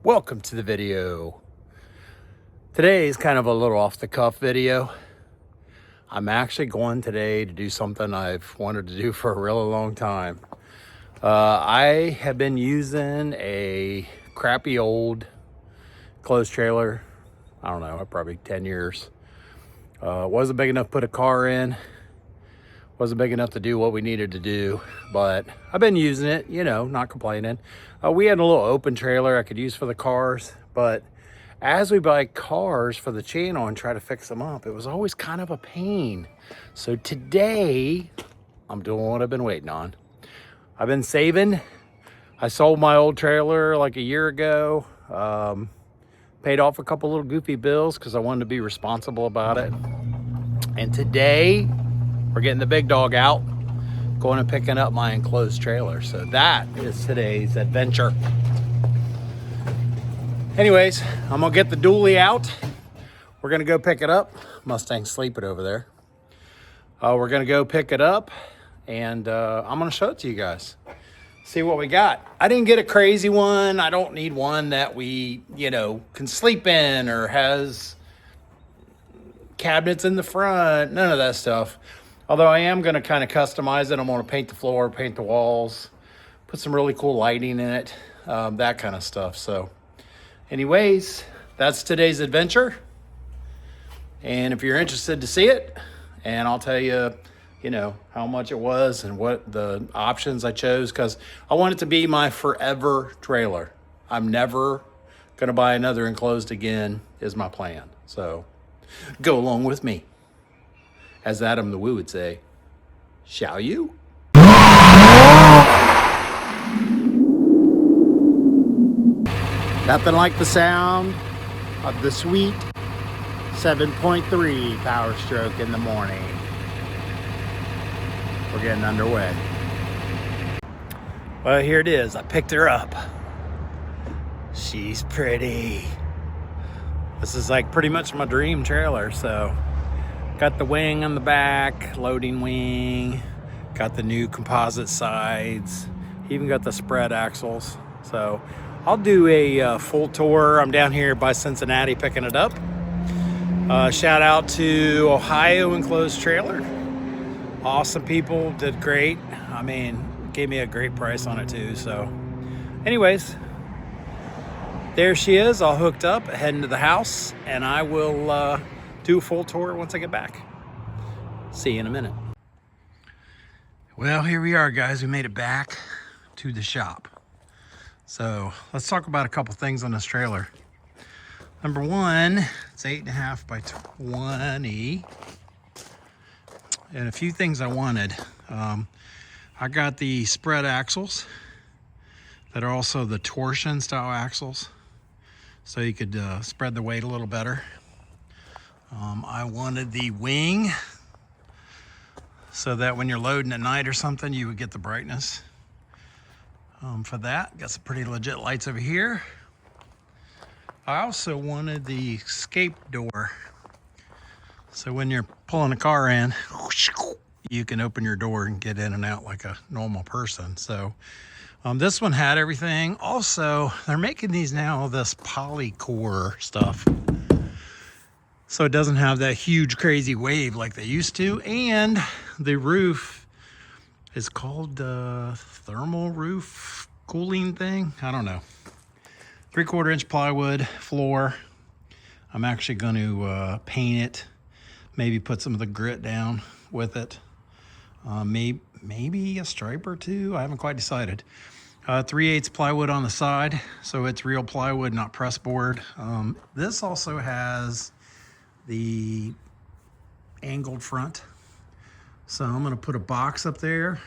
Welcome to the video. Today is kind of a little off the cuff video. I'm actually going today to do something I've wanted to do for a really long time. I have been using a crappy old closed trailer. I don't know, probably 10 years. Wasn't big enough to put a car in. Wasn't big enough to do what we needed to do, but I've been using it, not complaining. We had a little open trailer I could use for the cars, but as we buy cars for the channel and try to fix them up, it was always kind of a pain. So today, I'm doing what I've been waiting on. I've been saving. I sold my old trailer like a year ago. Paid off a couple little goofy bills because I wanted to be responsible about it. And today, we're getting the big dog out, going and picking up my enclosed trailer. So that is today's adventure. Anyways, I'm gonna get the dually out. We're gonna go pick it up. Mustang's sleeping over there. We're gonna go pick it up and I'm gonna show it to you guys. See what we got. I didn't get a crazy one. I don't need one that we, can sleep in or has cabinets in the front, none of that stuff. Although I am gonna kind of customize it. I'm gonna paint the floor, paint the walls, put some really cool lighting in it, that kind of stuff. So anyways, that's today's adventure. And if you're interested to see it, and I'll tell you, how much it was and what the options I chose, because I want it to be my forever trailer. I'm never gonna buy another enclosed again, is my plan. So go along with me. As Adam the Woo would say, shall you? Nothing like the sound of the sweet 7.3 power stroke in the morning. We're getting underway. Well, here it is. I picked her up. She's pretty. This is like pretty much my dream trailer, so got the wing on the back, loading wing, got the new composite sides, even got the spread axles. So I'll do a full tour. I'm down here by Cincinnati picking it up. Shout out to Anvil Enclosed trailer. Awesome people, did great. I mean, gave me a great price on it too. So anyways, there she is, all hooked up, heading to the house, and I will do a full tour once I get back. See you in a minute. Well, here we are, guys. We made it back to the shop. So let's talk about a couple things on this trailer. Number one, it's 8.5 by 20. And a few things I wanted. I got the spread axles that are also the torsion style axles, so you could spread the weight a little better. I wanted the wing so that when you're loading at night or something, you would get the brightness. For that, got some pretty legit lights over here. I also wanted the escape door. So when you're pulling a car in, you can open your door and get in and out like a normal person. So this one had everything. Also, they're making these now, this polycore stuff. So it doesn't have that huge crazy wave like they used to. And the roof is called thermal roof cooling thing. I don't know. 3/4 inch plywood floor. I'm actually going to paint it. Maybe put some of the grit down with it. Maybe a stripe or two. I haven't quite decided. 3/8 plywood on the side. So it's real plywood, not press board. This also has the angled front. So I'm gonna put a box up there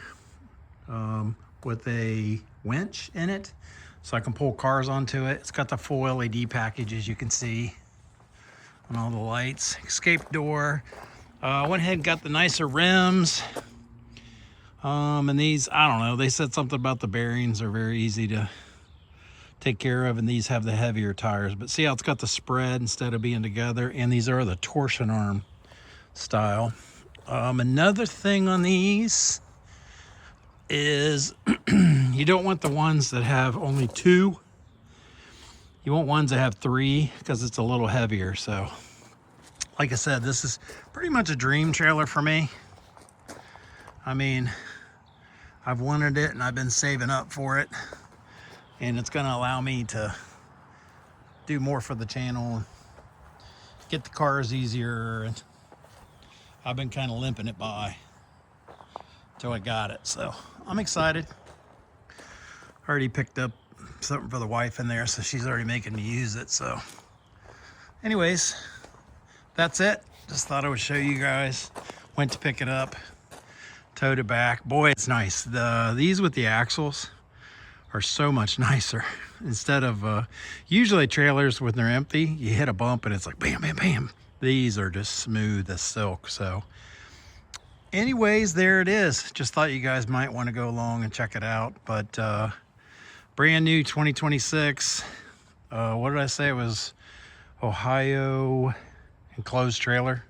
with a winch in it so I can pull cars onto it. It's got the full LED package, as you can see, and all the lights. Escape door. I went ahead and got the nicer rims. And these, I don't know, they said something about the bearings are very easy to take care of, and these have the heavier tires. But see how it's got the spread instead of being together, and these are the torsion arm style. Another thing on these is you don't want the ones that have only two. You You want ones that have 3 because it's a little heavier. So like I said, this is pretty much a dream trailer for me. I mean, I've wanted it and I've been saving up for it, and it's going to allow me to do more for the channel, get the cars easier, and I've been kind of limping it by till I got it. So I'm excited. Already picked up something for the wife in there, so she's already making me use it. So anyways, that's it. Just thought I would show you guys. Went to pick it up, towed it back. Boy, it's nice. These with the axles are so much nicer. Instead of usually trailers when they're empty, you hit a bump and it's like bam, bam, bam. These are just smooth as silk. So anyways, there it is. Just thought you guys might want to go along and check it out. But brand new 2026. What did I say? It was Ohio Enclosed trailer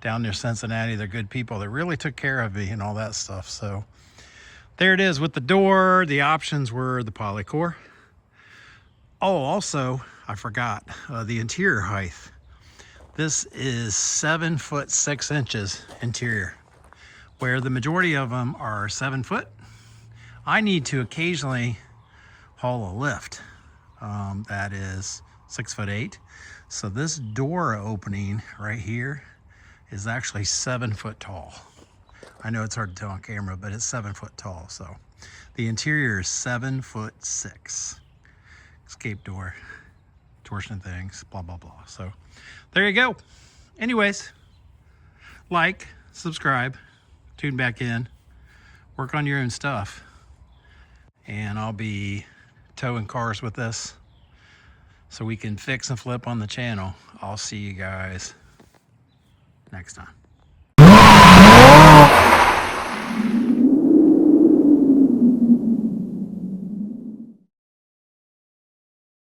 down near Cincinnati. They're good people. They really took care of me and all that stuff. So there it is with the door. The options were the polycore. Oh, also, I forgot the interior height. This is 7 foot 6 inches interior, where the majority of them are 7 foot. I need to occasionally haul a lift that is 6'8". So this door opening right here is actually 7 foot tall. I know it's hard to tell on camera, but it's 7 foot tall. So the interior is 7 foot 6. Escape door, torsion things, blah, blah, blah. So there you go. Anyways, like, subscribe, tune back in, work on your own stuff. And I'll be towing cars with this so we can fix and flip on the channel. I'll see you guys next time.